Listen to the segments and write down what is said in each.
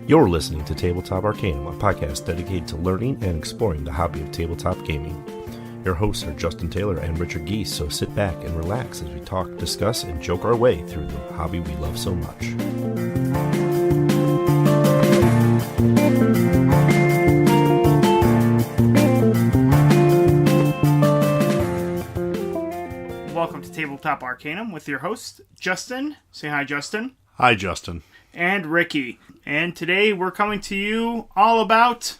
You're listening to Tabletop Arcanum, a podcast dedicated to learning and exploring the hobby of tabletop gaming. Your hosts are Justin Taylor and Richard Geese, so sit back and relax as we talk, discuss, and joke our way through the hobby we love so much. Welcome to Tabletop Arcanum with your host, Justin. Say hi, Justin. Hi, Justin. And Ricky. And today we're coming to you all about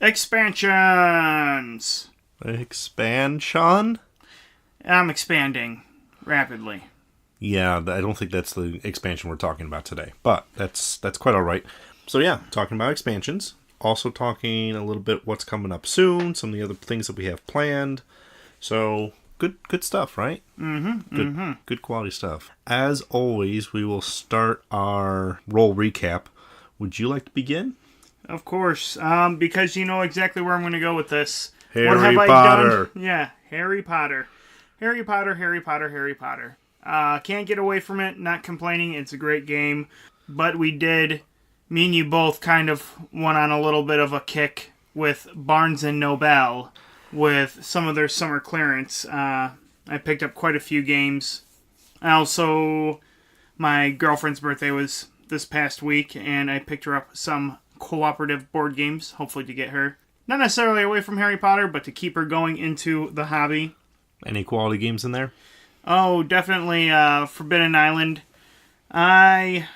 expansions. Expansion? I'm expanding rapidly. Yeah, I don't think that's the expansion we're talking about today, but that's quite all right. So yeah, talking about expansions. Also talking a little bit what's coming up soon, some of the other things that we have planned. So good stuff, right? Good quality stuff. As always, we will start our roll recap. Would you like to begin? Of course, because you know exactly where I'm going to go with this. What have I done? Yeah, Harry Potter. Harry Potter. Can't get away from it, not complaining. It's a great game. But me and you both kind of went on a little bit of a kick with Barnes & Noble with some of their summer clearance. I picked up quite a few games. My girlfriend's birthday was this past week, and I picked her up some cooperative board games, hopefully to get her, not necessarily away from Harry Potter, but to keep her going into the hobby. Any quality games in there? Oh, definitely Forbidden Island. I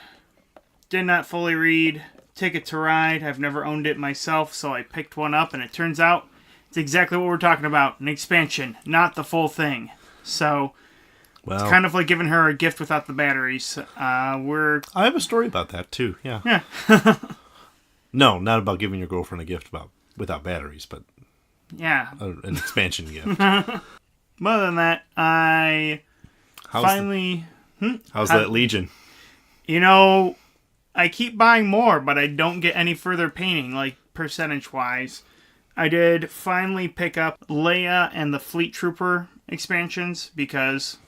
did not fully read Ticket to Ride. I've never owned it myself, so I picked one up, and it turns out it's exactly what we're talking about, an expansion, not the full thing. So it's kind of like giving her a gift without the batteries. I have a story about that, too, yeah. Yeah. No, not about giving your girlfriend a gift without batteries, but yeah, an expansion gift. Other than that, How's that Legion? You know, I keep buying more, but I don't get any further painting, like percentage-wise. I did finally pick up Leia and the Fleet Trooper expansions because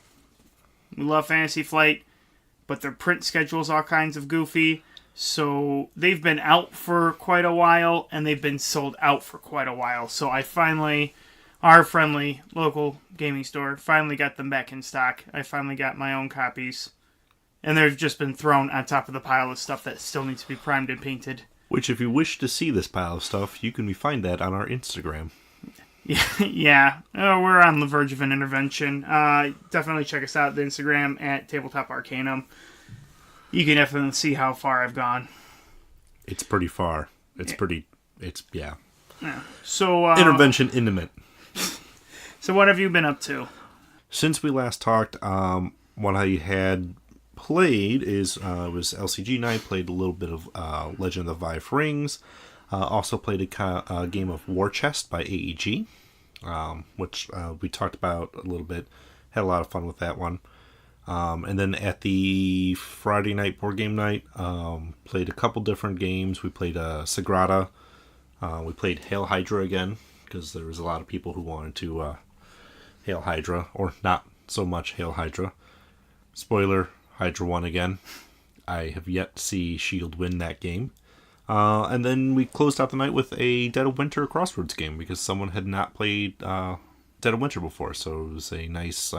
we love Fantasy Flight, but their print schedule's all kinds of goofy. So they've been out for quite a while, and they've been sold out for quite a while. So our friendly local gaming store finally got them back in stock. I finally got my own copies. And they've just been thrown on top of the pile of stuff that still needs to be primed and painted. Which, if you wish to see this pile of stuff, you can find that on our Instagram. Yeah. We're on the verge of an intervention. Definitely check us out, the Instagram at Tabletop Arcanum. You can definitely see how far I've gone. It's pretty far. Yeah. So, intervention imminent. So what have you been up to? Since we last talked, what I had played was LCG night. Played a little bit of Legend of the Five Rings. Also played a game of War Chest by AEG, which we talked about a little bit. Had a lot of fun with that one. And then at the Friday night board game night, played a couple different games. We played Sagrada. We played Hail Hydra again, because there was a lot of people who wanted to Hail Hydra, or not so much Hail Hydra. Spoiler, Hydra won again. I have yet to see S.H.I.E.L.D. win that game. And then we closed out the night with a Dead of Winter Crossroads game, because someone had not played Dead of Winter before, so it was a nice...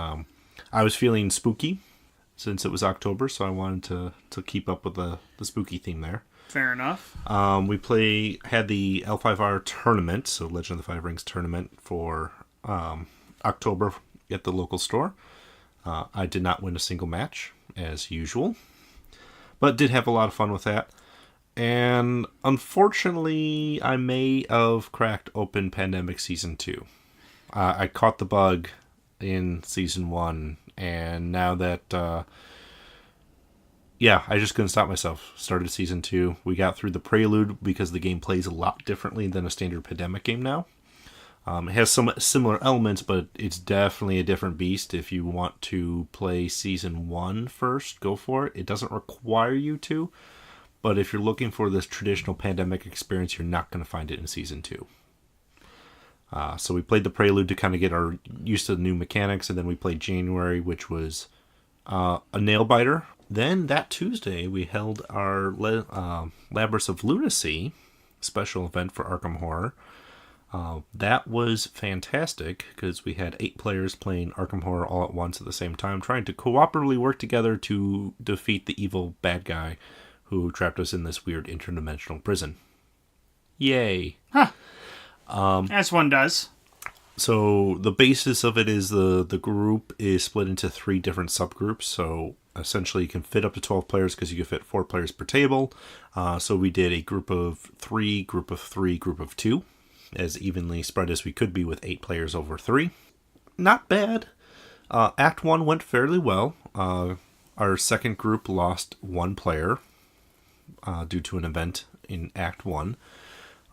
I was feeling spooky since it was October, so I wanted to keep up with the spooky theme there. Fair enough. We had the L5R tournament, so Legend of the Five Rings tournament for October at the local store. I did not win a single match, as usual, but did have a lot of fun with that. And unfortunately, I may have cracked open Pandemic Season 2. I caught the bug in Season 1, and now that... I just couldn't stop myself. Started Season 2. We got through the prelude because the game plays a lot differently than a standard Pandemic game now. It has some similar elements, but it's definitely a different beast. If you want to play Season 1 first, go for it. It doesn't require you to, but if you're looking for this traditional Pandemic experience, you're not going to find it in Season 2. So we played the prelude to kind of get used to the new mechanics, and then we played January, which was a nail biter. Then that Tuesday, we held our Labyrinth of Lunacy special event for Arkham Horror. That was fantastic because we had 8 players playing Arkham Horror all at once at the same time, trying to cooperatively work together to defeat the evil bad guy who trapped us in this weird interdimensional prison. Yay. Huh. As one does. So the basis of it is the group is split into 3 different subgroups. So essentially you can fit up to 12 players because you can fit 4 players per table. So we did a group of 3, group of 3, group of 2, as evenly spread as we could be with 8 players over 3. Not bad. Act 1 went fairly well. Our second group lost 1 player due to an event in Act 1.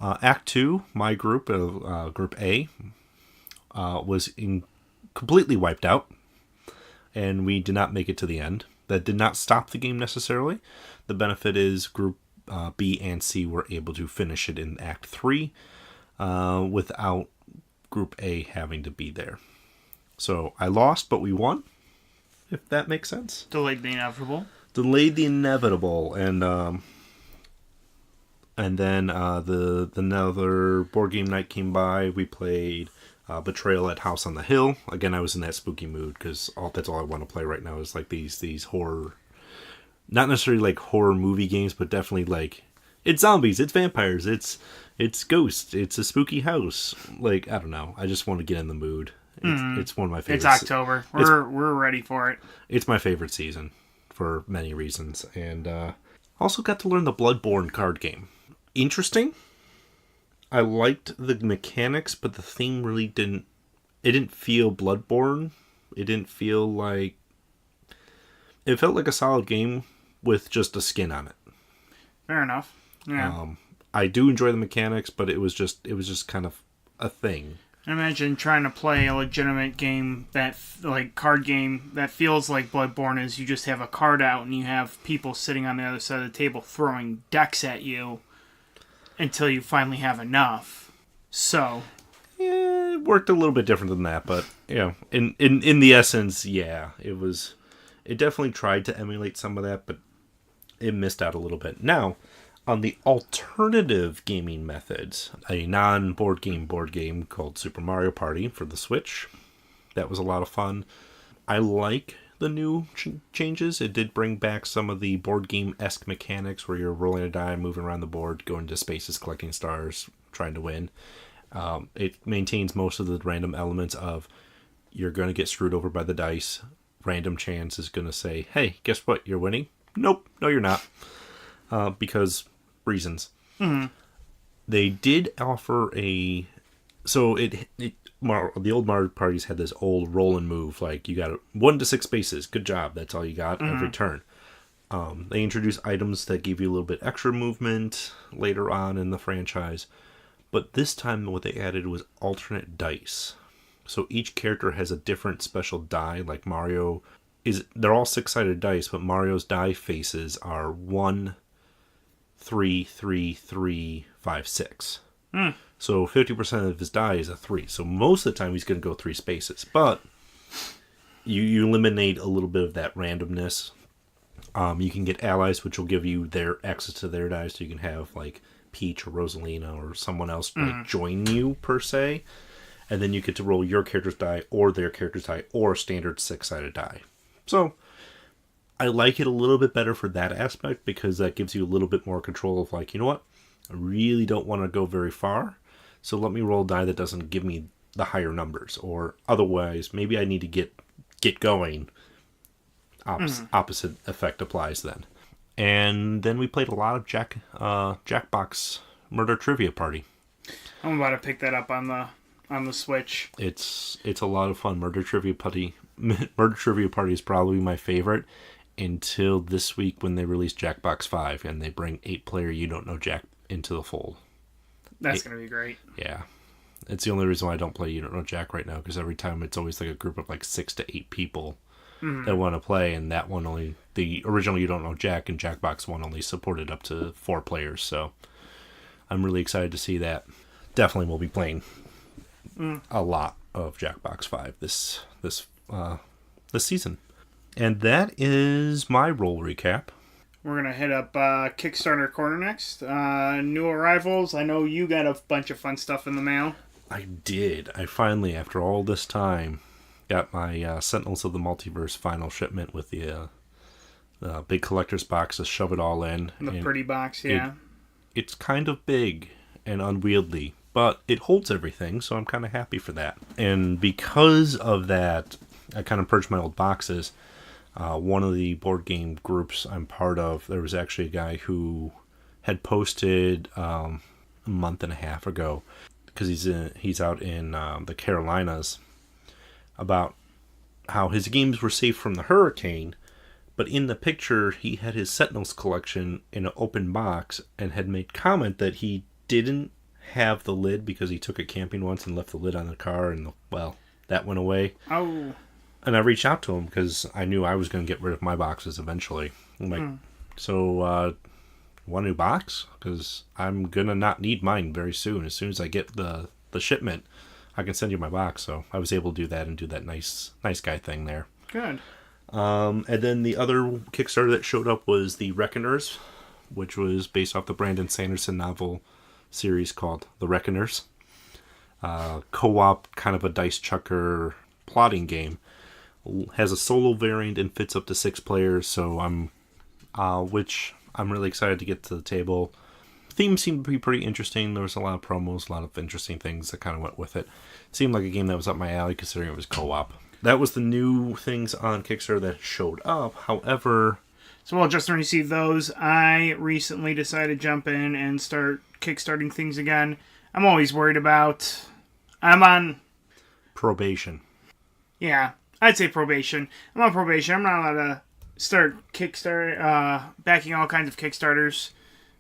Act 2, my group, Group A, was completely wiped out, and we did not make it to the end. That did not stop the game necessarily. The benefit is Group B and C were able to finish it in Act 3 without Group A having to be there. So I lost, but we won, if that makes sense. Delayed the inevitable. Delayed the inevitable, and then another board game night came by. We played Betrayal at House on the Hill. Again, I was in that spooky mood because that's all I want to play right now is like these horror, not necessarily like horror movie games, but definitely like it's zombies, it's vampires, it's ghosts, it's a spooky house. Like I don't know, I just want to get in the mood. It's one of my favorites. It's October. We're ready for it. It's my favorite season for many reasons, and also got to learn the Bloodborne card game. Interesting. I liked the mechanics, but the theme really didn't feel Bloodborne. It didn't feel like... It felt like a solid game with just a skin on it. Fair enough. Yeah. I do enjoy the mechanics, but it was just kind of a thing. Imagine trying to play a legitimate game card game that feels like Bloodborne is you just have a card out and you have people sitting on the other side of the table throwing decks at you until you finally have enough. So, yeah, it worked a little bit different than that, but yeah, in the essence, yeah, it definitely tried to emulate some of that, but it missed out a little bit. Now, on the alternative gaming methods, a non-board game called Super Mario Party for the Switch. That was a lot of fun. I like the new changes. It did bring back some of the board game-esque mechanics where you're rolling a die, moving around the board, going to spaces, collecting stars, trying to win. It maintains most of the random elements of you're going to get screwed over by the dice. Random chance is going to say, hey, guess what? You're winning? Nope. No, you're not. Because reasons. Mm-hmm. They did offer the old Mario parties had this old roll and move, like you got 1 to 6 spaces. Good job. That's all you got every turn. They introduced items that give you a little bit extra movement later on in the franchise. But this time what they added was alternate dice. So each character has a different special die. Like Mario they're all 6-sided dice, but Mario's die faces are 1, 3, 3, 3, 5, 6. So 50% of his die is a 3. So most of the time he's going to go 3 spaces. But you eliminate a little bit of that randomness. You can get allies, which will give you their access to their die. So you can have like Peach or Rosalina or someone else like join you per se. And then you get to roll your character's die or their character's die or standard 6-sided die. So I like it a little bit better for that aspect because that gives you a little bit more control of like, you know what? I really don't want to go very far. So let me roll a die that doesn't give me the higher numbers. Or otherwise, maybe I need to get going. Opposite effect applies then. And then we played a lot of Jackbox Murder Trivia Party. I'm about to pick that up on the Switch. It's a lot of fun. Murder Trivia Party is probably my favorite until this week when they release Jackbox 5 and they bring 8-player You Don't Know Jack into the fold. That's going to be great. Yeah. It's the only reason why I don't play You Don't Know Jack right now, because every time it's always like a group of like 6 to 8 people that want to play, and that one only, the original You Don't Know Jack and Jackbox 1 only supported up to 4 players, so I'm really excited to see that. Definitely will be playing a lot of Jackbox 5 this season. And that is my roll recap. We're going to hit up Kickstarter Corner next. New arrivals. I know you got a bunch of fun stuff in the mail. I did. I finally, after all this time, got my Sentinels of the Multiverse final shipment with the big collector's box to shove it all in. The pretty box, yeah. It's kind of big and unwieldy, but it holds everything, so I'm kind of happy for that. And because of that, I kind of purged my old boxes. One of the board game groups I'm part of, there was actually a guy who had posted a month and a half ago, because he's out in the Carolinas, about how his games were safe from the hurricane, but in the picture he had his Sentinels collection in an open box and had made comment that he didn't have the lid because he took it camping once and left the lid on the car, and that went away. Oh. And I reached out to him because I knew I was going to get rid of my boxes eventually. I'm like, so want a new box? Because I'm going to not need mine very soon. As soon as I get the shipment, I can send you my box. So I was able to do that and do that nice guy thing there. Good. And then the other Kickstarter that showed up was The Reckoners, which was based off the Brandon Sanderson novel series called The Reckoners. Co-op, kind of a dice chucker plotting game. Has a solo variant and fits up to 6 players, so which I'm really excited to get to the table. Themes seemed to be pretty interesting. There was a lot of promos, a lot of interesting things that kind of went with it. It seemed like a game that was up my alley considering it was co-op. That was the new things on Kickstarter that showed up. However... So while Justin received those, I recently decided to jump in and start kickstarting things again. I'm always worried about... I'm on... probation. Yeah, I'd say probation. I'm on probation. I'm not allowed to start backing all kinds of Kickstarters.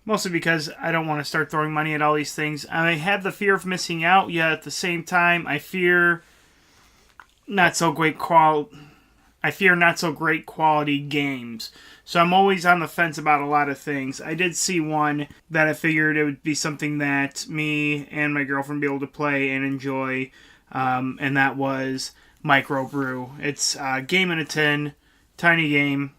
Mostly because I don't want to start throwing money at all these things. I have the fear of missing out, yet at the same time, I fear not so great quality games. So I'm always on the fence about a lot of things. I did see one that I figured it would be something that me and my girlfriend would be able to play and enjoy, and that was Microbrew. It's a game in a tin, tiny game.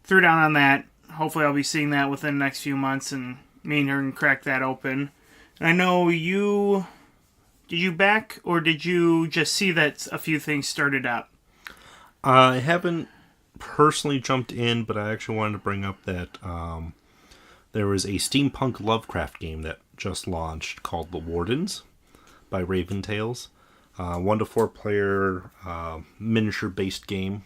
Threw down on that. Hopefully I'll be seeing that within the next few months, and me and her can crack that open. And I know did you back, or did you just see that a few things started up? I haven't personally jumped in, but I actually wanted to bring up that there was a steampunk Lovecraft game that just launched called The Wardens by Raven Tales. 1 to 4 player miniature based game.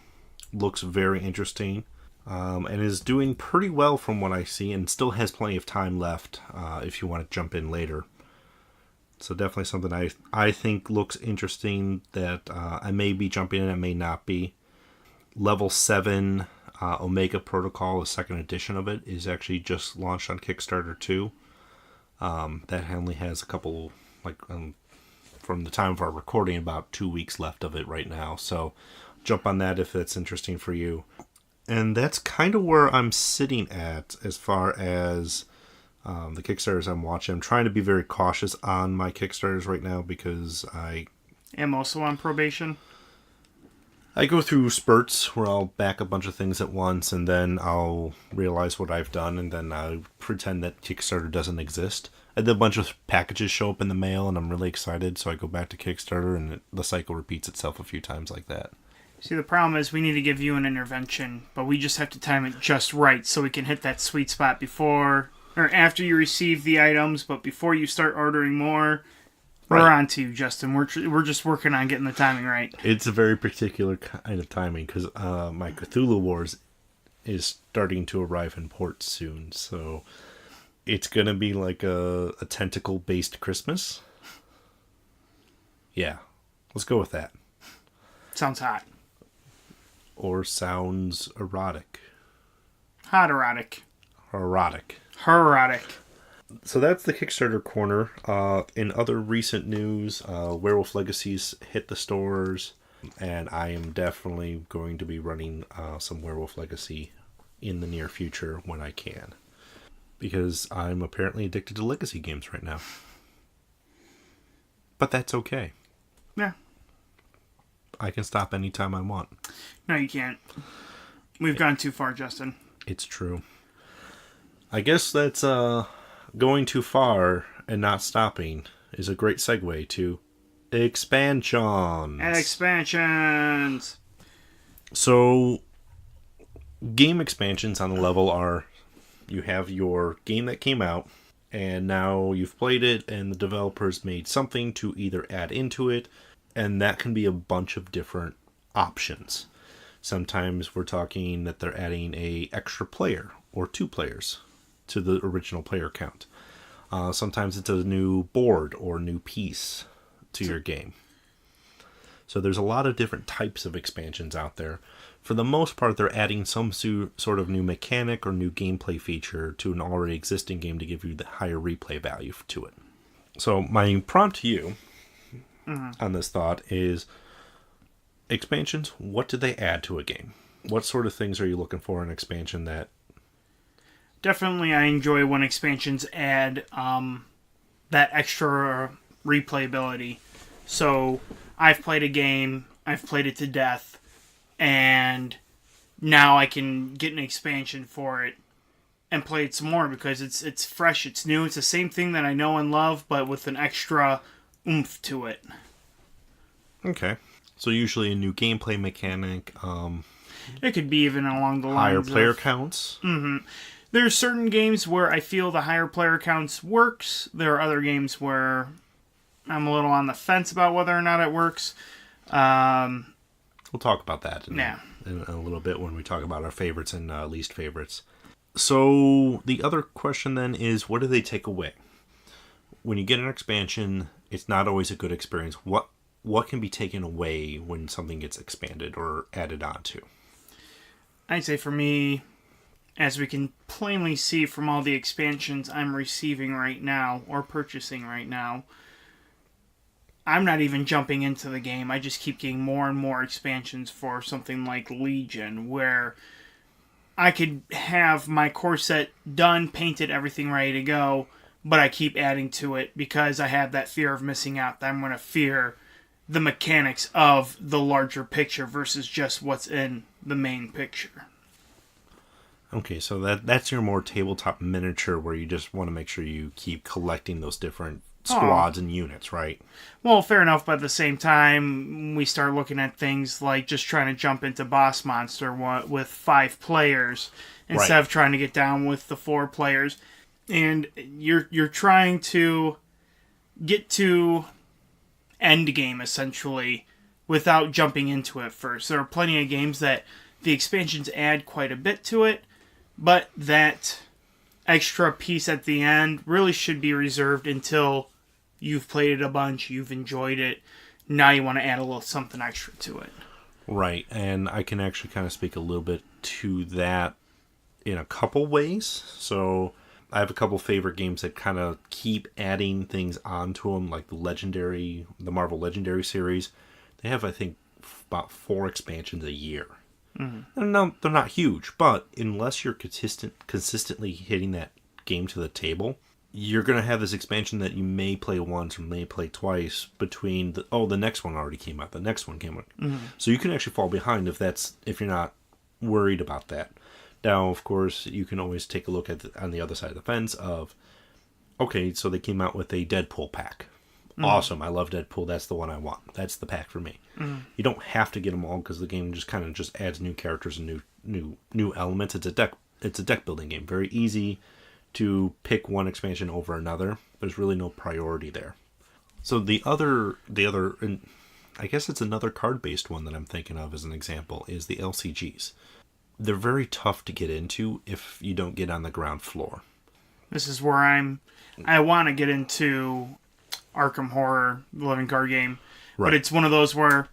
Looks very interesting. And is doing pretty well from what I see, and still has plenty of time left if you want to jump in later. So definitely something I think looks interesting that I may be jumping in, I may not be. Level 7 Omega Protocol, the second edition of it, is actually just launched on Kickstarter too. That only has a couple, from the time of our recording, about 2 weeks left of it right now. So jump on that if that's interesting for you. And that's kind of where I'm sitting at as far as the Kickstarters I'm watching. I'm trying to be very cautious on my Kickstarters right now because I am also on probation. I go through spurts where I'll back a bunch of things at once, and then I'll realize what I've done, and then I pretend that Kickstarter doesn't exist. And then a bunch of packages show up in the mail, and I'm really excited, so I go back to Kickstarter, and the cycle repeats itself a few times like that. See, the problem is we need to give you an intervention, but we just have to time it just right so we can hit that sweet spot before or after you receive the items, but before you start ordering more. Right. We're on to you, Justin. We're just working on getting the timing right. It's a very particular kind of timing because my Cthulhu Wars is starting to arrive in port soon, so it's going to be like a tentacle-based Christmas. Yeah, let's go with that. Sounds hot. Or sounds erotic. Hot erotic. Erotic. Erotic. So that's the Kickstarter corner. In other recent news, Werewolf Legacies hit the stores, and I am definitely going to be running some Werewolf Legacy in the near future when I can. Because I'm apparently addicted to Legacy games right now. But that's okay. Yeah. I can stop anytime I want. No, you can't. We've gone too far, Justin. It's true. I guess that's going too far and not stopping is a great segue to expansions. Expansions! So, game expansions on the level are, you have your game that came out, and now you've played it, and the developers made something to either add into it, and that can be a bunch of different options. Sometimes we're talking that they're adding a extra player or 2 players to the original player count. Sometimes it's a new board or new piece to your game. So there's a lot of different types of expansions out there. For the most part, they're adding some sort of new mechanic or new gameplay feature to an already existing game to give you the higher replay value to it. So my prompt to you on this thought is, expansions, what do they add to a game? What sort of things are you looking for in an expansion that... Definitely I enjoy when expansions add that extra replayability. So I've played a game, I've played it to death, and now I can get an expansion for it and play it some more because it's fresh, it's new, it's the same thing that I know and love, but with an extra oomph to it. Okay. So usually a new gameplay mechanic, it could be even along the lines higher of player counts. There's certain games where I feel the higher player counts works. There are other games where I'm a little on the fence about whether or not it works. We'll talk about that in a little bit when we talk about our favorites and least favorites. So the other question then is, what do they take away? When you get an expansion, it's not always a good experience. What can be taken away when something gets expanded or added onto? I'd say for me, as we can plainly see from all the expansions I'm receiving right now, or purchasing right now, I'm not even jumping into the game. I just keep getting more and more expansions for something like Legion, where I could have my core set done, painted, everything ready to go, but I keep adding to it because I have that fear of missing out, that I'm going to fear the mechanics of the larger picture versus just what's in the main picture. Okay, so that's your more tabletop miniature where you just want to make sure you keep collecting those different squads and units, right? Well, fair enough, but at the same time, we start looking at things like just trying to jump into Boss Monster with 5 players instead of trying to get down with the 4 players. And you're trying to get to end game, essentially, without jumping into it first. There are plenty of games that the expansions add quite a bit to it, but that extra piece at the end really should be reserved until you've played it a bunch, you've enjoyed it, now you want to add a little something extra to it. Right, and I can actually kind of speak a little bit to that in a couple ways. So I have a couple favorite games that kind of keep adding things onto them, like the Marvel Legendary series. They have, I think, about 4 expansions a year. No, they're not huge, but unless you're consistently hitting that game to the table, you're going to have this expansion that you may play once or may play twice between the next one already came out, the next one came out. So you can actually fall behind if you're not worried about that. Now, of course, you can always take a look at on the other side of the fence of, okay, so they came out with a Deadpool pack. Awesome, I love Deadpool, that's the one I want. That's the pack for me. You don't have to get them all because the game just kind of just adds new characters and new elements. It's a deck building game. Very easy to pick one expansion over another. There's really no priority there. So the other, and I guess it's another card-based one that I'm thinking of as an example, is the LCGs. They're very tough to get into if you don't get on the ground floor. This is where I want to get into Arkham Horror, the living card game. Right. But it's one of those where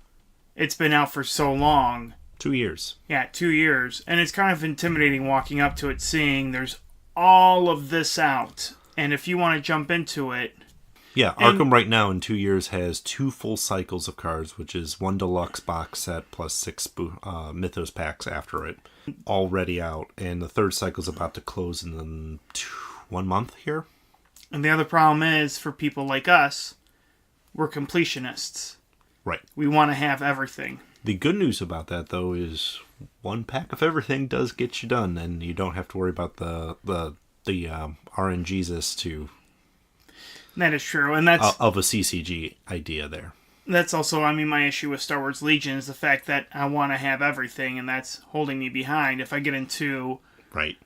it's been out for so long. 2 years. Yeah, 2 years. And it's kind of intimidating walking up to it, seeing there's all of this out. And if you want to jump into it... Yeah, Arkham right now in 2 years has 2 full cycles of cards, which is 1 deluxe box set plus 6 Mythos packs after it, already out. And the 3rd cycle is about to close in 1 month here. And the other problem is, for people like us, we're completionists. Right. We want to have everything. The good news about that, though, is one pack of everything does get you done, and you don't have to worry about the RNGesus to That is true, and that's of a CCG idea there. That's also, I mean, my issue with Star Wars Legion is the fact that I want to have everything, and that's holding me behind. If I get into Right.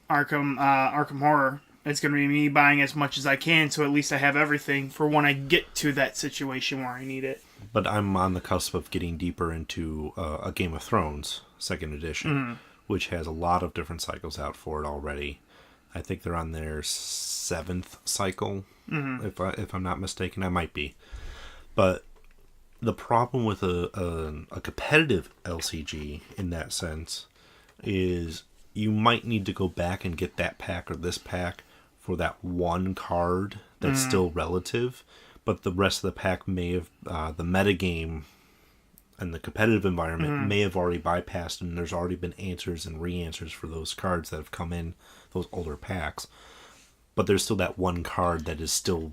Arkham Horror, it's going to be me buying as much as I can, so at least I have everything for when I get to that situation where I need it. But I'm on the cusp of getting deeper into a Game of Thrones second edition, which has a lot of different cycles out for it already. I think they're on their 7th cycle, if I'm not mistaken. I might be. But the problem with a competitive LCG in that sense is you might need to go back and get that pack or this pack for that one card that's still relative, but the rest of the pack may have, the metagame and the competitive environment may have already bypassed, and there's already been answers and re-answers for those cards that have come in, those older packs. But there's still that one card that is still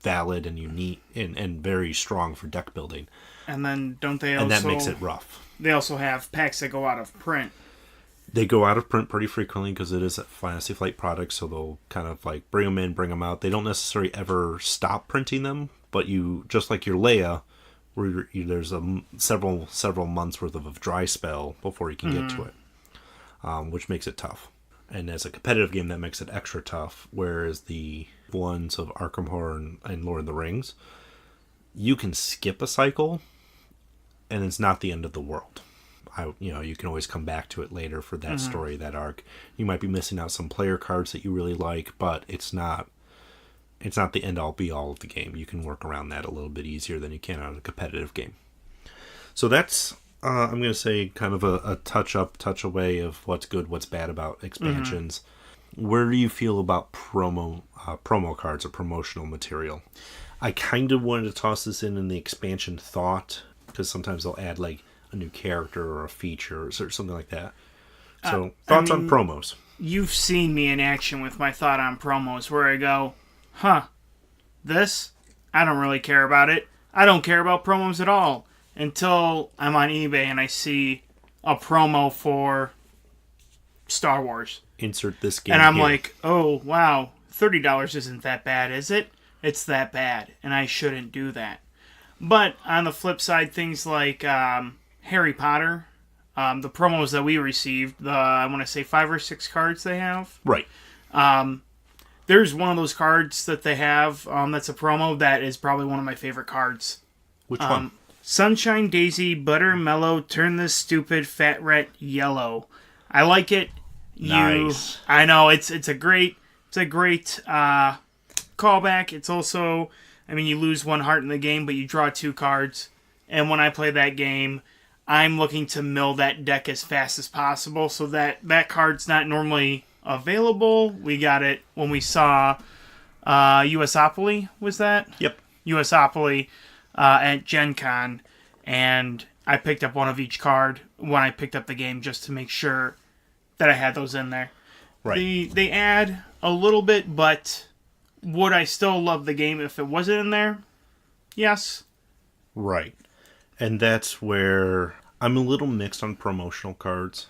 valid and unique and very strong for deck building. And then don't they also... And that makes it rough. They also have packs that go out of print. They go out of print pretty frequently because it is a Fantasy Flight product, so they'll kind of like bring them in, bring them out. They don't necessarily ever stop printing them, but you, just like your Leia, where there's several months worth of a dry spell before you can get to it, which makes it tough. And as a competitive game, that makes it extra tough, whereas the ones of Arkham Horror and Lord of the Rings, you can skip a cycle, and it's not the end of the world. You can always come back to it later for that story, that arc. You might be missing out some player cards that you really like, but it's not the end-all be-all of the game. You can work around that a little bit easier than you can on a competitive game. So that's, I'm going to say, kind of a touch away of what's good, what's bad about expansions. Where do you feel about promo cards or promotional material? I kind of wanted to toss this in the expansion thought, because sometimes they'll add like a new character or a feature or something like that. So, thoughts on promos? You've seen me in action with my thought on promos, where I go, this? I don't really care about it. I don't care about promos at all. Until I'm on eBay and I see a promo for Star Wars. Insert this game and I'm here. like, oh, wow, $30 isn't that bad, is it? It's that bad, and I shouldn't do that. But on the flip side, things like Harry Potter, the promos that we received, I want to say 5 or 6 cards they have. Right. There's one of those cards that they have that's a promo that is probably one of my favorite cards. Which one? Sunshine Daisy Butter Mellow Turn This Stupid Fat Rat Yellow. I like it. Nice. I know it's a great callback. It's also, I mean, you lose 1 heart in the game, but you draw 2 cards. And when I play that game, I'm looking to mill that deck as fast as possible, so that card's not normally available. We got it when we saw USopoly, was that? Yep. USopoly at Gen Con, and I picked up one of each card when I picked up the game just to make sure that I had those in there. Right. They add a little bit, but would I still love the game if it wasn't in there? Yes. Right. And that's where I'm a little mixed on promotional cards.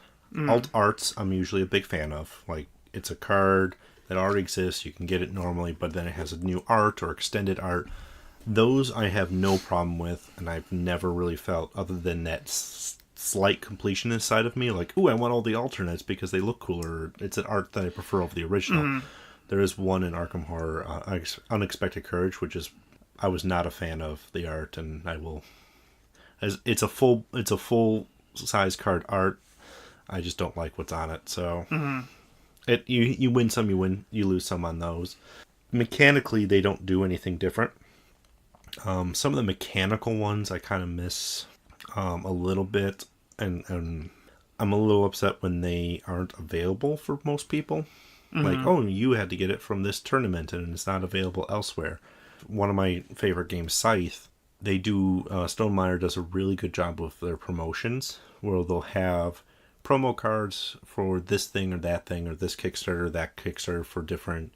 Alt arts, I'm usually a big fan of. Like, it's a card that already exists. You can get it normally, but then it has a new art or extended art. Those I have no problem with, and I've never really felt, other than that slight completionist side of me, like, ooh, I want all the alternates because they look cooler. It's an art that I prefer over the original. There is one in Arkham Horror, Unexpected Courage, which is, I was not a fan of the art, and I will... It's a full size card art. I just don't like what's on it. So you win some, you lose some on those. Mechanically, they don't do anything different. Some of the mechanical ones I kind of miss a little bit, and I'm a little upset when they aren't available for most people. Like, oh, you had to get it from this tournament and it's not available elsewhere. One of my favorite games, Scythe, they do, Stonemeyer does a really good job with their promotions, where they'll have promo cards for this thing or this Kickstarter or that Kickstarter for different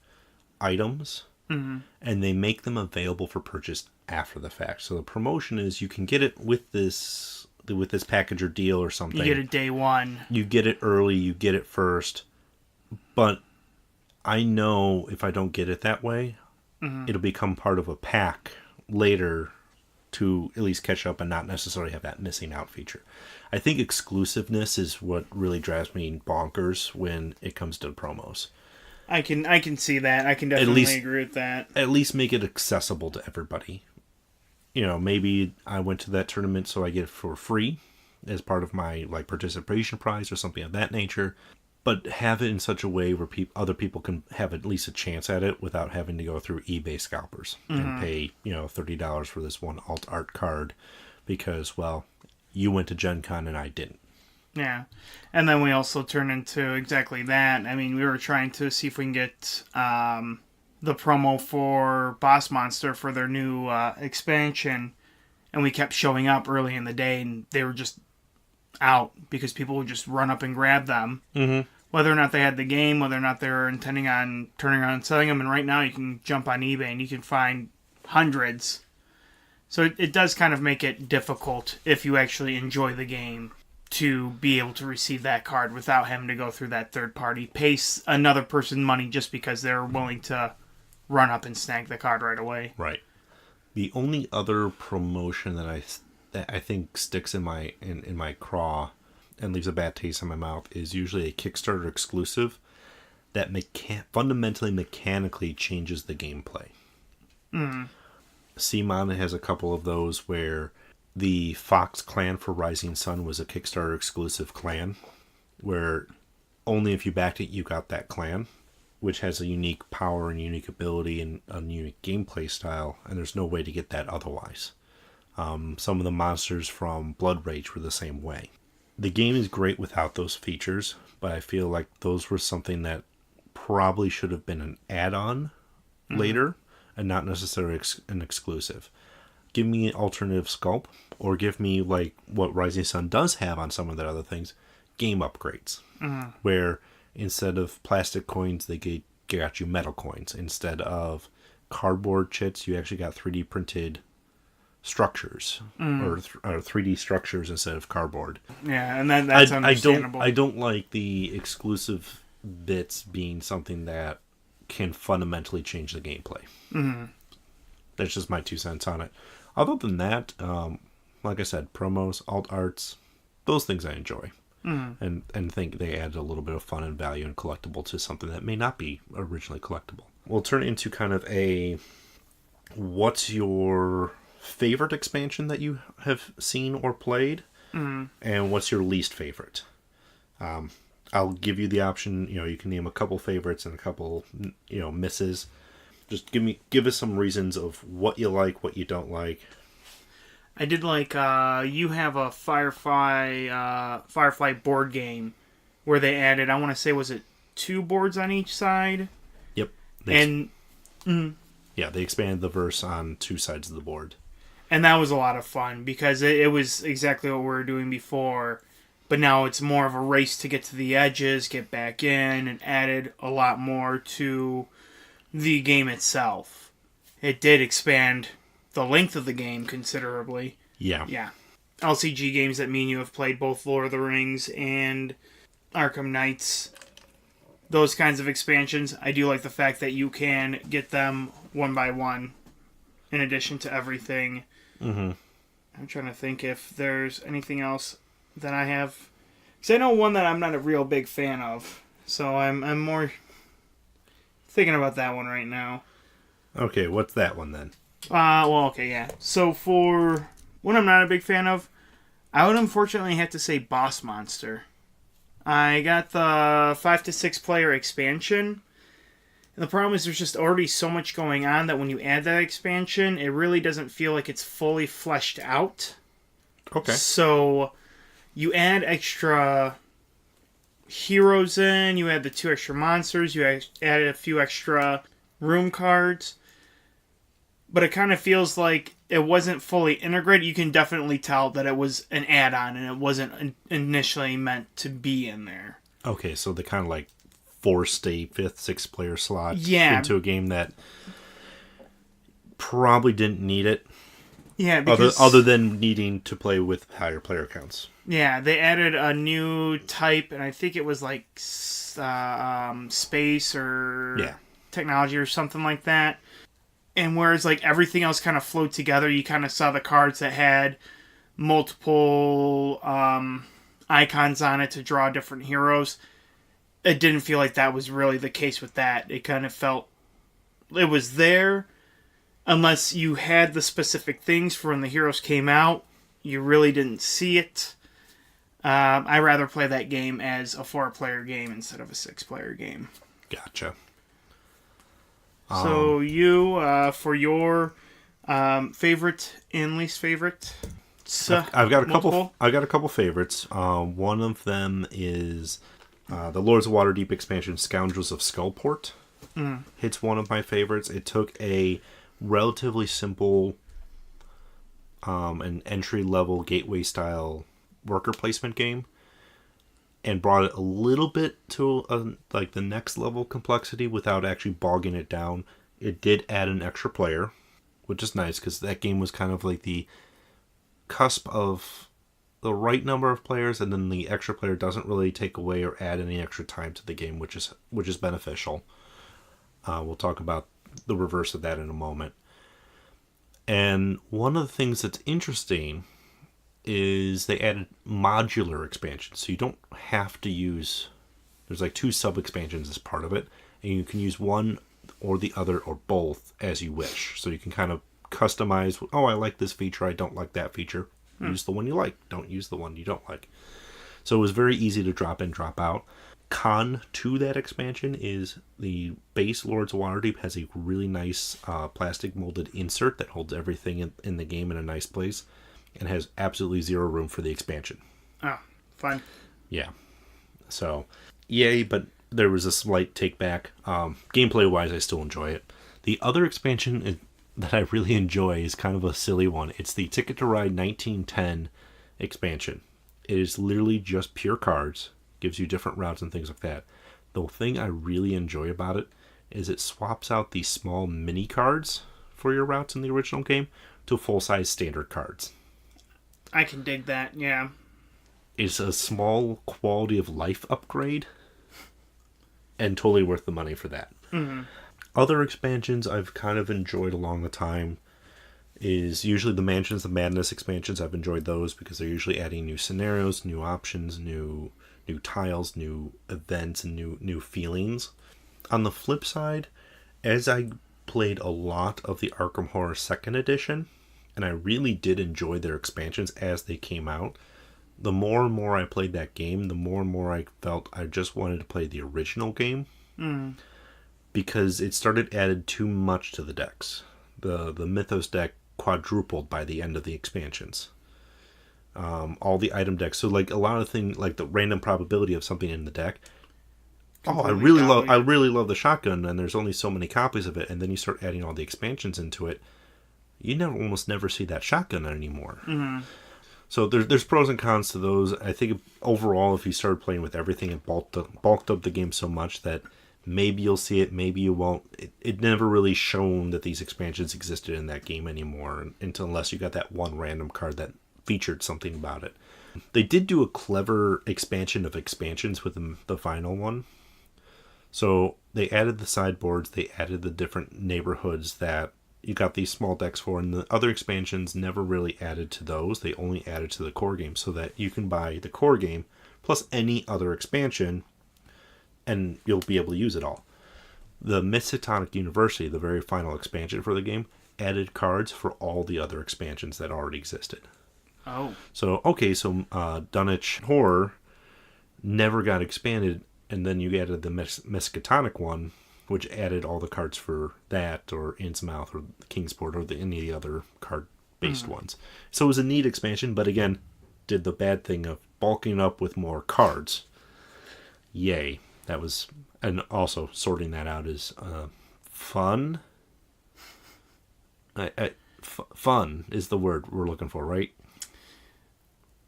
items. And they make them available for purchase after the fact. So the promotion is you can get it with this package or deal or something. You get it day one. You get it early, you get it first. But I know if I don't get it that way, it'll become part of a pack later to at least catch up and not necessarily have that missing out feature. I think exclusiveness is what really drives me bonkers when it comes to promos. I can see that. I can definitely agree with that. At least make it accessible to everybody. Maybe I went to that tournament so I get it for free as part of my participation prize or something of that nature. But have it in such a way where other people can have at least a chance at it without having to go through eBay scalpers and pay $30 for this one alt art card because, well, you went to Gen Con and I didn't. Yeah. And then we also turn into exactly that. I mean, we were trying to see if we can get the promo for Boss Monster for their new expansion, and we kept showing up early in the day, and they were just out because people would just run up and grab them. Mm-hmm. Whether or not they had the game, whether or not they were intending on turning around and selling them. And right now you can jump on eBay and you can find hundreds. So it does kind of make it difficult if you actually enjoy the game to be able to receive that card without having to go through that third party, pay another person money just because they're willing to run up and snag the card right away. Right. The only other promotion that I think sticks in my craw and leaves a bad taste in my mouth is usually a Kickstarter exclusive that fundamentally mechanically changes the gameplay. CMON has a couple of those where the Fox clan for Rising Sun was a Kickstarter exclusive clan where only if you backed it you got that clan, which has a unique power and unique ability and a unique gameplay style, and there's no way to get that otherwise. Some of the monsters from Blood Rage were the same way. The game is great without those features, but I feel like those were something that probably should have been an add-on later and not necessarily an exclusive. Give me an alternative sculpt, or give me what Rising Sun does have on some of the other things, game upgrades. Where instead of plastic coins, they got you metal coins. Instead of cardboard chits, you actually got 3D printed structures or 3D structures instead of cardboard. Yeah, and that's understandable. I don't like the exclusive bits being something that can fundamentally change the gameplay. That's just my 2 cents on it. Other than that, like I said, promos, alt arts, those things I enjoy. And think they add a little bit of fun and value and collectible to something that may not be originally collectible. We'll turn it into kind of what's your favorite expansion that you have seen or played, and what's your least favorite. I'll give you the option. You can name a couple favorites and a couple misses. Just give us some reasons of what you like, what you don't like. I did like you have a Firefly board game where they added, I want to say, was it 2 boards on each side? Yep. They expanded the verse on 2 sides of the board. And that was a lot of fun because it was exactly what we were doing before. But now it's more of a race to get to the edges, get back in, and added a lot more to the game itself. It did expand the length of the game considerably. Yeah. LCG games that me and you have played, both Lord of the Rings and Arkham Knights, those kinds of expansions, I do like the fact that you can get them one by one in addition to everything. I'm trying to think if there's anything else that I have. Because I know one that I'm not a real big fan of. So I'm more thinking about that one right now. Okay, what's that one then? So for one I'm not a big fan of, I would unfortunately have to say Boss Monster. I got the 5 to 6 player expansion. And the problem is there's just already so much going on that when you add that expansion, it really doesn't feel like it's fully fleshed out. Okay. So you add extra heroes in, you add the 2 extra monsters, you added a few extra room cards. But it kind of feels like it wasn't fully integrated. You can definitely tell that it was an add-on and it wasn't initially meant to be in there. Okay, so they kind of forced a 5th, 6th player slot into a game that probably didn't need it. Yeah, because Other than needing to play with higher player counts. yeah, they added a new type, and I think it was like space or Yeah. technology or something like that. And whereas like everything else kind of flowed together, you kind of saw the cards that had multiple icons on it to draw different heroes. It didn't feel like that was really the case with that. It kind of felt it was there, unless you had the specific things for when the heroes came out. You really didn't see it. I rather play that game as a 4-player game instead of a 6-player game. Gotcha. So you, for your favorite and least favorite, I've got a multiple? couple. I've got a couple favorites. One of them is the Lords of Waterdeep expansion, Scoundrels of Skullport. It's one of my favorites. It took a relatively simple, an entry level gateway style worker placement game, and brought it a little bit to like the next level complexity without actually bogging it down. It did add an extra player, which is nice because that game was kind of like the cusp of the right number of players, and then the extra player doesn't really take away or add any extra time to the game, which is beneficial. We'll talk about the reverse of that in a moment. And one of the things that's interesting is they added modular expansions. So you don't have to use... There's like 2 sub-expansions as part of it. And you can use one or the other or both as you wish. So you can kind of customize, oh, I like this feature, I don't like that feature. Use the one you like. Don't use the one you don't like. So it was very easy to drop in, drop out. Con to that expansion is the base Lords of Waterdeep has a really nice plastic molded insert that holds everything in the game in a nice place, and has absolutely zero room for the expansion. Oh, fine. Yeah. So, yay, but there was a slight take back. Gameplay wise, I still enjoy it. The other expansion that I really enjoy is kind of a silly one. It's the Ticket to Ride 1910 expansion. It is literally just pure cards. Gives you different routes and things like that. The thing I really enjoy about it is it swaps out these small mini cards for your routes in the original game to full-size standard cards. I can dig that, yeah. It's a small quality of life upgrade, and totally worth the money for that. Mm-hmm. Other expansions I've kind of enjoyed along the time is usually the Mansions of Madness expansions. I've enjoyed those because they're usually adding new scenarios, new options, new tiles, new events, and new feelings. On the flip side, as I played a lot of the Arkham Horror 2nd Edition, and I really did enjoy their expansions as they came out, the more and more I played that game, the more and more I felt I just wanted to play the original game. Because it started added too much to the decks. The Mythos deck quadrupled by the end of the expansions. All the item decks, so like a lot of things, like the random probability of something in the deck. I really love the shotgun, and there's only so many copies of it. And then you start adding all the expansions into it, you almost never see that shotgun anymore. Mm-hmm. So there's pros and cons to those. I think overall, if you started playing with everything, it bulked up the game so much that maybe you'll see it, maybe you won't. It never really shown that these expansions existed in that game anymore, unless you got that one random card that featured something about it. They did do a clever expansion of expansions with the final one. So they added the sideboards, they added the different neighborhoods that you got these small decks for, and the other expansions never really added to those. They only added to the core game, so that you can buy the core game plus any other expansion and you'll be able to use it all. The Miskatonic University, the very final expansion for the game, added cards for all the other expansions that already existed. Oh. So Dunwich Horror never got expanded, and then you added the Miskatonic one, which added all the cards for that, or Innsmouth, or Kingsport, or any of the other card-based ones. So it was a neat expansion, but again, did the bad thing of bulking up with more cards. Yay. That was, and also sorting that out is fun. Fun is the word we're looking for, right?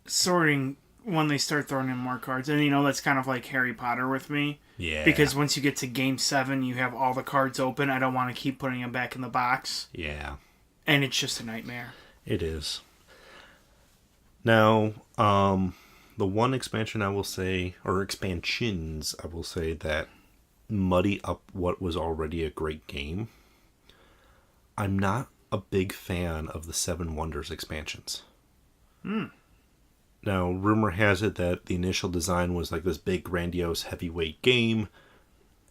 Sorting when they start throwing in more cards. And, that's kind of like Harry Potter with me. Yeah. Because once you get to Game 7, you have all the cards open. I don't want to keep putting them back in the box. Yeah. And it's just a nightmare. It is. Now, the one expansion I will say, or expansions I will say, that muddy up what was already a great game. I'm not a big fan of the Seven Wonders expansions. Now, rumor has it that the initial design was like this big, grandiose, heavyweight game,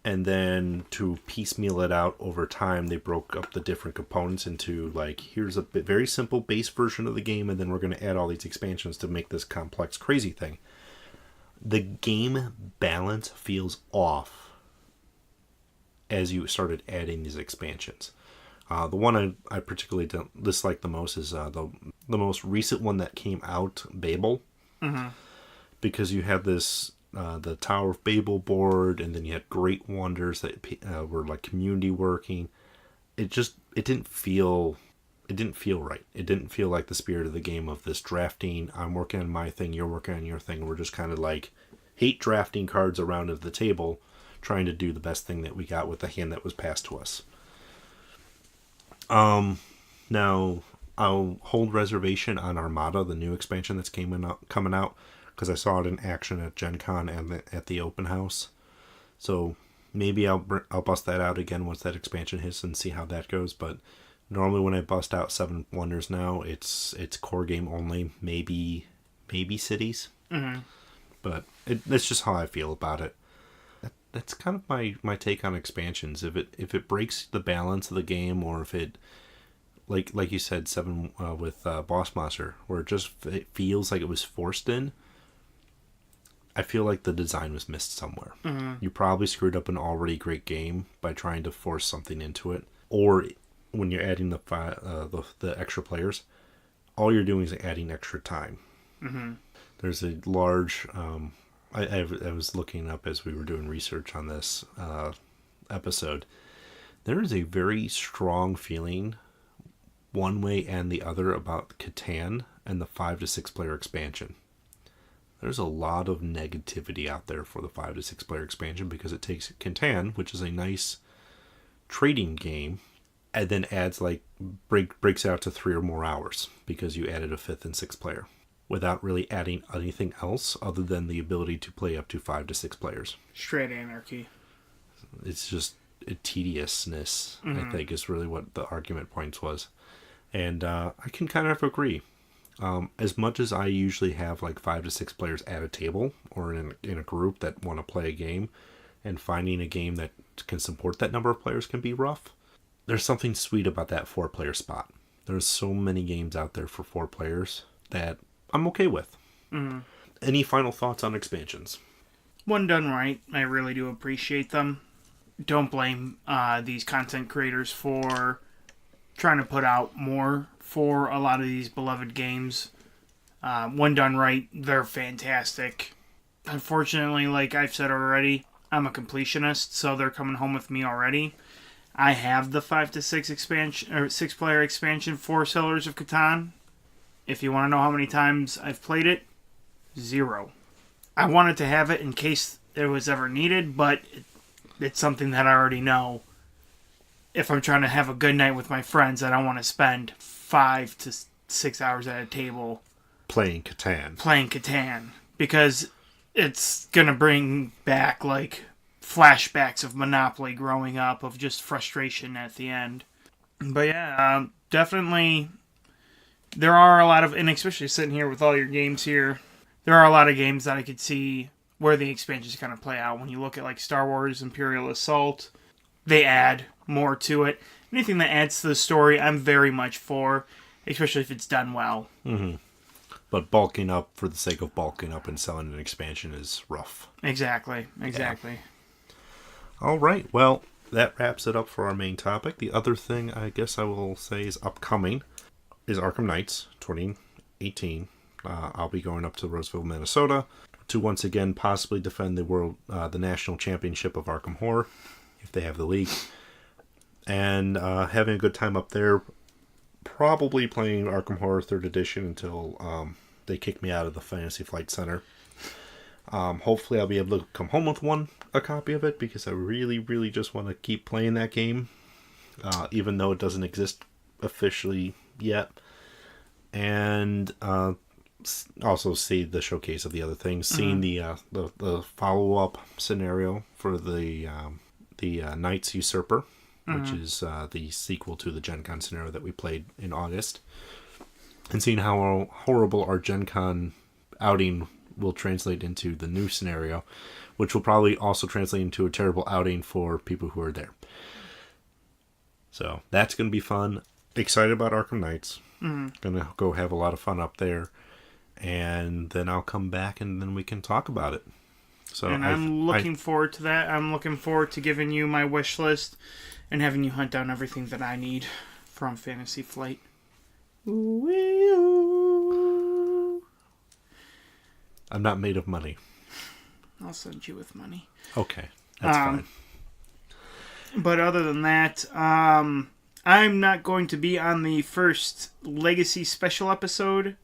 and then to piecemeal it out over time, they broke up the different components into, like, here's a very simple base version of the game, and then we're going to add all these expansions to make this complex, crazy thing. The game balance feels off as you started adding these expansions. The one I particularly dislike the most is the most recent one that came out, Babel. Mm-hmm. Because you had this, the Tower of Babel board, and then you had Great Wonders that were like community working. It didn't feel right. It didn't feel like the spirit of the game of this drafting. I'm working on my thing, you're working on your thing. We're just kind of like hate drafting cards around at the table, trying to do the best thing that we got with the hand that was passed to us. Now I'll hold reservation on Armada, the new expansion that's coming out, because I saw it in action at Gen Con and at the open house. So maybe I'll bust that out again once that expansion hits and see how that goes. But normally when I bust out Seven Wonders now, it's core game only, maybe cities. Mm-hmm. But that's just how I feel about it. That's kind of my take on expansions. If it breaks the balance of the game, or if it, like you said, Seven with Boss Monster, where it feels like it was forced in, I feel like the design was missed somewhere. Mm-hmm. You probably screwed up an already great game by trying to force something into it. Or when you're adding the extra players, all you're doing is adding extra time. Mm-hmm. There's a large... I was looking up as we were doing research on this episode. There is a very strong feeling, one way and the other, about Catan and the 5 to 6 player expansion. There's a lot of negativity out there for the 5 to 6 player expansion because it takes Catan, which is a nice trading game, and then adds breaks out to 3 or more hours because you added a 5th and 6th player, without really adding anything else other than the ability to play up to 5 to 6 players. Straight anarchy. It's just a tediousness, I think, is really what the argument points was. And I can kind of agree. As much as I usually have like 5 to 6 players at a table or in a group that want to play a game, and finding a game that can support that number of players can be rough, there's something sweet about that 4-player spot. There's so many games out there for 4 players that I'm okay with. Mm-hmm. Any final thoughts on expansions? When done right, I really do appreciate them. Don't blame these content creators for trying to put out more for a lot of these beloved games. When done right, they're fantastic. Unfortunately, like I've said already, I'm a completionist, so they're coming home with me already. I have the 5 to 6 expansion or 6-player expansion for Settlers of Catan. If you want to know how many times I've played it, 0. I wanted to have it in case it was ever needed, but it's something that I already know. If I'm trying to have a good night with my friends, I don't want to spend 5 to 6 hours at a table playing Catan. Because it's going to bring back, like, flashbacks of Monopoly growing up, of just frustration at the end. But yeah, definitely... There are a lot of, and especially sitting here with all your games here, there are a lot of games that I could see where the expansions kind of play out. When you look at like Star Wars Imperial Assault, they add more to it. Anything that adds to the story, I'm very much for, especially if it's done well. Mm-hmm. But bulking up for the sake of bulking up and selling an expansion is rough. Exactly. Yeah. All right, well, that wraps it up for our main topic. The other thing I guess I will say is upcoming is Arkham Knights 2018. I'll be going up to Roseville, Minnesota to once again possibly defend the national championship of Arkham Horror, if they have the league. And having a good time up there, probably playing Arkham Horror 3rd Edition until they kick me out of the Fantasy Flight Center. Hopefully I'll be able to come home with a copy of it, because I really, really just want to keep playing that game, even though it doesn't exist officially yet. and also see the showcase of the other things. Seeing the follow up scenario for the Knights Usurper, which is the sequel to the Gen Con scenario that we played in August, and seeing how horrible our Gen Con outing will translate into the new scenario, which will probably also translate into a terrible outing for people who are there. So that's going to be fun. Excited about Arkham Knights. Gonna go have a lot of fun up there, and then I'll come back and then we can talk about it. So and I'm looking forward to that. I'm looking forward to giving you my wish list and having you hunt down everything that I need from Fantasy Flight. I'm not made of money. I'll send you with money. Okay, that's fine. But other than that, I'm not going to be on the first Legacy special episode.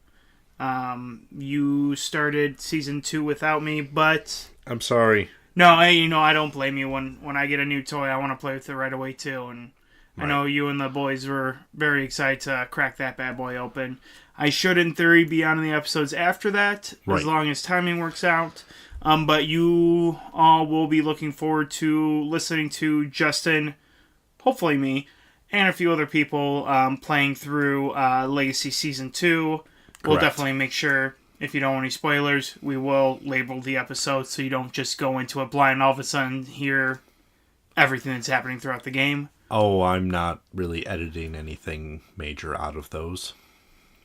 You started season 2 without me, but I'm sorry. No, I don't blame you. When I get a new toy, I want to play with it right away too. And right. I know you and the boys were very excited to crack that bad boy open. I should, in theory, be on the episodes after that, as long as timing works out. But you all will be looking forward to listening to Justin, hopefully me, and a few other people playing through Legacy Season 2. Correct. We'll definitely make sure, if you don't want any spoilers, we will label the episode so you don't just go into it blind and all of a sudden hear everything that's happening throughout the game. Oh, I'm not really editing anything major out of those.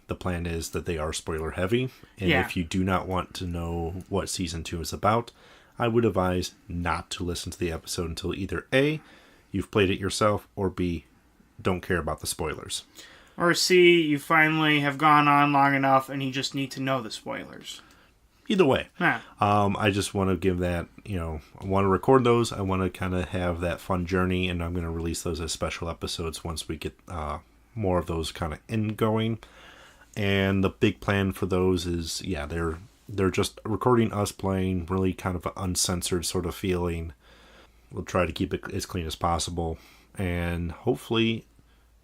The plan is that they are spoiler heavy, and if you do not want to know what Season 2 is about, I would advise not to listen to the episode until either A, you've played it yourself, or B, don't care about the spoilers. Or C, you finally have gone on long enough and you just need to know the spoilers. Either way. Yeah. I just want to give that, I want to record those. I want to kind of have that fun journey, and I'm going to release those as special episodes once we get more of those kind of ingoing. And the big plan for those is, they're just recording us playing, really kind of an uncensored sort of feeling. We'll try to keep it as clean as possible, and hopefully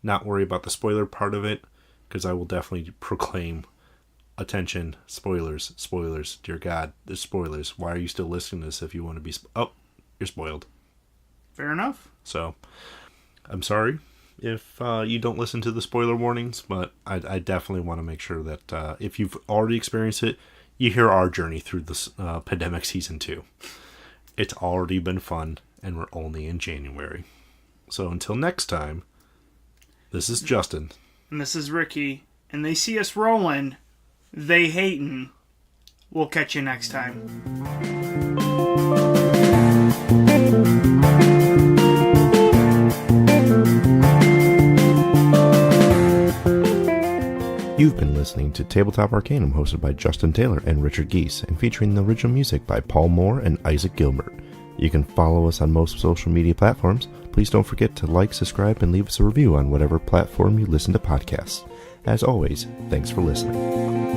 not worry about the spoiler part of it, because I will definitely proclaim, attention, spoilers, dear God, there's spoilers. Why are you still listening to this if you want to be... you're spoiled. Fair enough. So, I'm sorry if you don't listen to the spoiler warnings, but I definitely want to make sure that if you've already experienced it, you hear our journey through this Pandemic Season 2. It's already been fun, and we're only in January. So until next time, this is Justin. And this is Ricky. And they see us rolling, they hatin'. We'll catch you next time. You've been listening to Tabletop Arcanum, hosted by Justin Taylor and Richard Geese, and featuring the original music by Paul Moore and Isaac Gilbert. You can follow us on most social media platforms. Please don't forget to like, subscribe, and leave us a review on whatever platform you listen to podcasts. As always, thanks for listening.